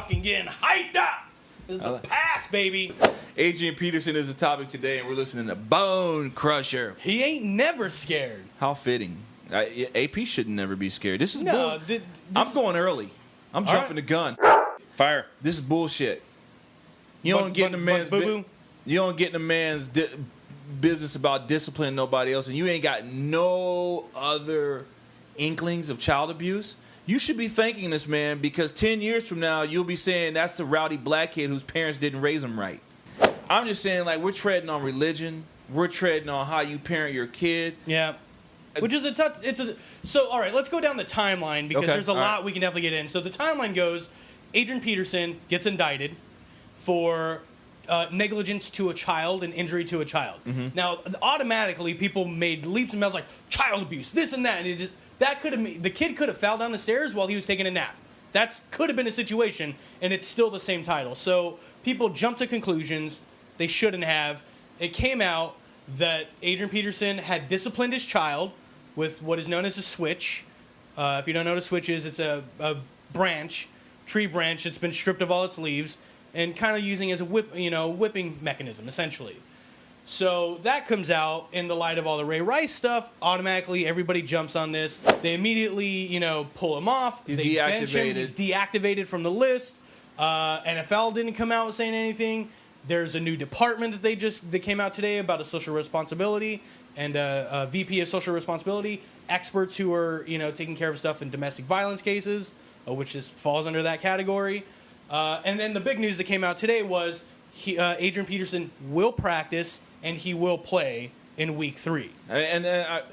fucking getting hyped up. This is the past, baby. Adrian Peterson is the topic today, and we're listening to Bone Crusher. He ain't never scared. How fitting. AP should never be scared. This is No, I'm going early. I'm All jumping right. the gun. Fire. This is bullshit. You don't get in a man's business about disciplining nobody else, and you ain't got no other inklings of child abuse. You should be thanking this man, because 10 years from now, you'll be saying that's the rowdy black kid whose parents didn't raise him right. I'm just saying, like, we're treading on religion. We're treading on how you parent your kid. Yeah. Which is so, all right, let's go down the timeline, because there's a lot we can definitely get in. So the timeline goes, Adrian Peterson gets indicted for negligence to a child and injury to a child. Mm-hmm. Now, automatically, people made leaps and bounds like, child abuse, this and that, and it just... the kid could have fell down the stairs while he was taking a nap. That could have been a situation, and it's still the same title. So people jump to conclusions they shouldn't have. It came out that Adrian Peterson had disciplined his child with what is known as a switch. If you don't know what a switch is, it's a tree branch that's been stripped of all its leaves and kind of using as a whipping mechanism, essentially. So that comes out in the light of all the Ray Rice stuff. Automatically, everybody jumps on this. They immediately, pull him off. He's they deactivated. bench him. He's deactivated from the list. NFL didn't come out saying anything. There's a new department that came out today about a social responsibility and a VP of social responsibility, experts who are taking care of stuff in domestic violence cases, which falls under that category. And then the big news that came out today was Adrian Peterson will practice and he will play in week 3.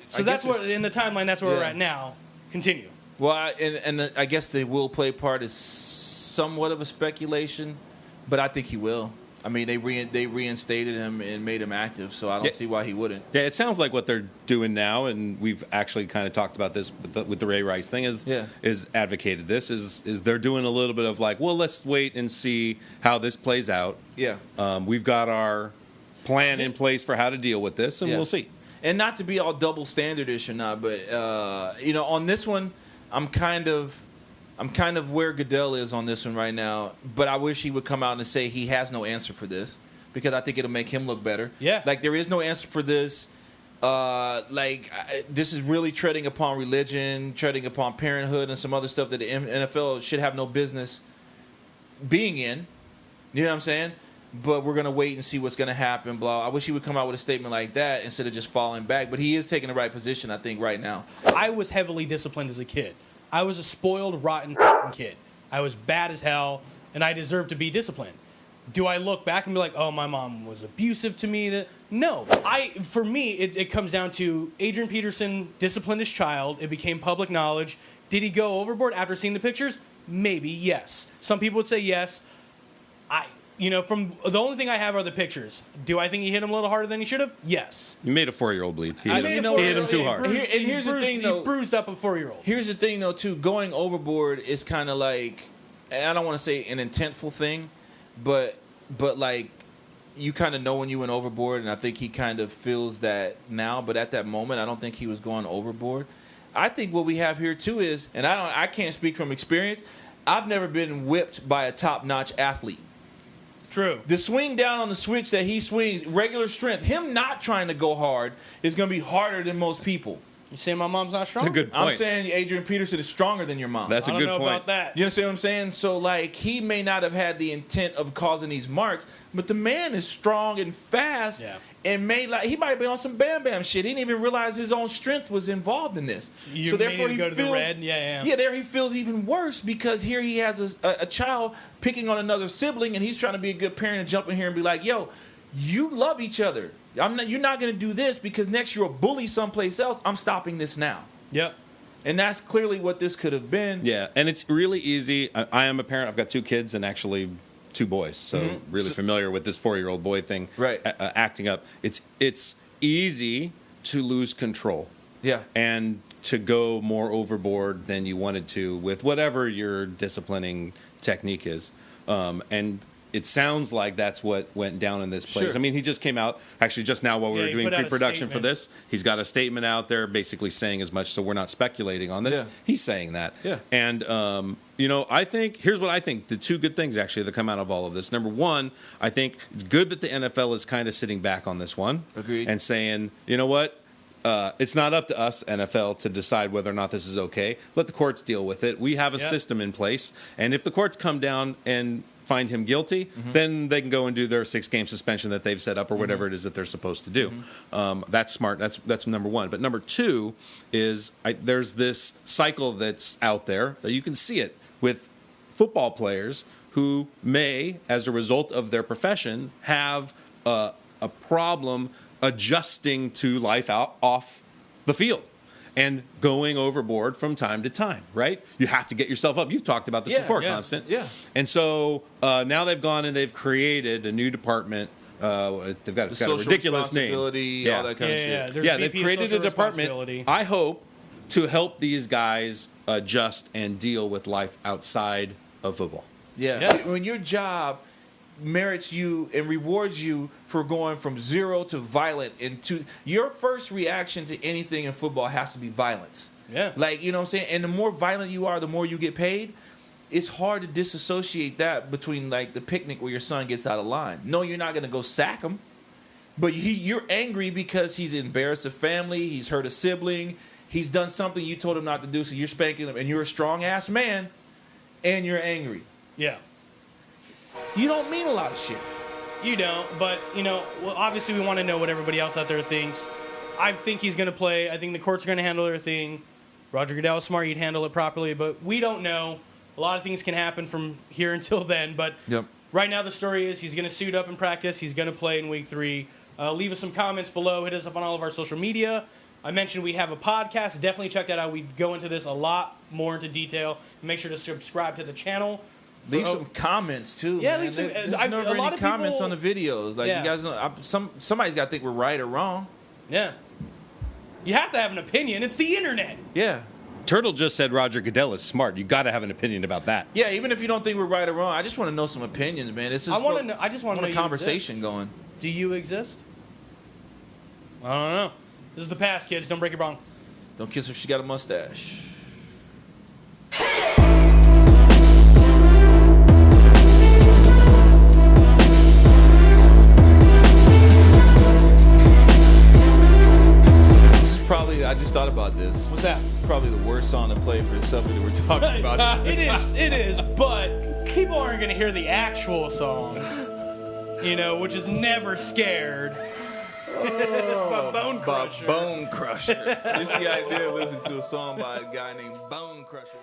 So that's what in the timeline. That's where we're at now. Continue. Well, I guess the will play part is somewhat of a speculation, but I think he will. I mean, they reinstated him and made him active, so I don't see why he wouldn't. Yeah, it sounds like what they're doing now, and we've actually kind of talked about this with the Ray Rice thing, is advocated this, is they're doing a little bit of like, well, let's wait and see how this plays out. Yeah. We've got our plan in place for how to deal with this, and we'll see. And not to be all double standardish or not, but, on this one, I'm kind of where Goodell is on this one right now, but I wish he would come out and say he has no answer for this, because I think it'll make him look better. Yeah. Like, there is no answer for this. This is really treading upon religion, treading upon parenthood, and some other stuff that the NFL should have no business being in. You know what I'm saying? But we're going to wait and see what's going to happen, blah. I wish he would come out with a statement like that instead of just falling back. But he is taking the right position, I think, right now. I was heavily disciplined as a kid. I was a spoiled, rotten kid. I was bad as hell, and I deserved to be disciplined. Do I look back and be like, oh, my mom was abusive to me? No. For me, it comes down to Adrian Peterson disciplined his child. It became public knowledge. Did he go overboard after seeing the pictures? Maybe, yes. Some people would say yes. From the only thing I have are the pictures. Do I think he hit him a little harder than he should have? Yes. You made a 4-year-old bleed. He hit him too hard. Here's the thing, though. He bruised up a 4-year-old. Here's the thing, though, too. Going overboard is kind of like, and I don't want to say an intentful thing, but like, you kind of know when you went overboard, and I think he kind of feels that now. But at that moment, I don't think he was going overboard. I think what we have here too is, and I can't speak from experience. I've never been whipped by a top-notch athlete. True. The swing down on the switch that he swings, regular strength, him not trying to go hard is going to be harder than most people. You saying my mom's not strong? That's a good point. I'm saying Adrian Peterson is stronger than your mom. That's a good point. I don't know about that. You understand what I'm saying? So, like, he may not have had the intent of causing these marks, but the man is strong and fast, and he might be on some Bam Bam shit. He didn't even realize his own strength was involved in this. So therefore, he feels, the red. There he feels even worse, because here he has a child picking on another sibling, and he's trying to be a good parent and jump in here and be like, "Yo, you love each other. You're not going to do this because next you're a bully someplace else. I'm stopping this now." Yep. And that's clearly what this could have been. Yeah, and it's really easy. I am a parent. I've got 2 kids and actually 2 boys, so really familiar with this 4-year-old boy thing. Right. Acting up. It's easy to lose control. Yeah. And to go more overboard than you wanted to with whatever your disciplining technique is. And it sounds like that's what went down in this place. Sure. I mean, he just came out, actually just now while we were doing pre-production for this, he's got a statement out there basically saying as much, so we're not speculating on this. Yeah. He's saying that. Yeah. And, I think, here's what I think, the two good things actually that come out of all of this. Number one, I think it's good that the NFL is kind of sitting back on this one. Agreed. And saying, you know what? It's not up to us, NFL, to decide whether or not this is okay. Let the courts deal with it. We have a system in place. And if the courts come down and find him guilty, then they can go and do their 6-game suspension that they've set up or whatever it is that they're supposed to do. That's smart. That's number one. But number two is there's this cycle that's out there. You can see it with football players who may, as a result of their profession, have a problem adjusting to life off the field and going overboard from time to time, right? You have to get yourself up. You've talked about this before, Constant. Yeah. And so now they've gone and they've created a new department. It's got a ridiculous name. All that kind of shit. Yeah, they've created a department, I hope, to help these guys adjust and deal with life outside of football. Yeah. When your job merits you and rewards you for going from zero to violent into your first reaction to anything in football has to be violence. Yeah. Like, you know what I'm saying? And the more violent you are, the more you get paid. It's hard to disassociate that between like the picnic where your son gets out of line. No, you're not going to go sack him. But you're angry because he's embarrassed a family, he's hurt a sibling, he's done something you told him not to do, so you're spanking him, and you're a strong-ass man, and you're angry. Yeah. You don't mean a lot of shit. You don't, but, obviously we want to know what everybody else out there thinks. I think he's going to play. I think the courts are going to handle their thing. Roger Goodell is smart. He'd handle it properly, but we don't know. A lot of things can happen from here until then, but right now the story is he's going to suit up in practice. He's going to play in week 3. Leave us some comments below. Hit us up on all of our social media. I mentioned we have a podcast. Definitely check that out. We go into this a lot more into detail. Make sure to subscribe to the channel. Leave some comments too. Yeah, man. leave some. There's never any comments on the videos. Like you guys know, somebody's got to think we're right or wrong. Yeah. You have to have an opinion. It's the internet. Yeah. Turtle just said Roger Goodell is smart. You got to have an opinion about that. Yeah, even if you don't think we're right or wrong, I just want to know some opinions, man. This is I just want to know a conversation going. Do you exist? I don't know. This is the past, kids. Don't break your bong. Don't kiss her if she got a mustache. I just thought about this. What's that? It's probably the worst song to play for the subject that we're talking about. It is, but people aren't going to hear the actual song, which is Never Scared. By Bone Crusher. Bone Crusher. Just the idea of listening to a song by a guy named Bone Crusher.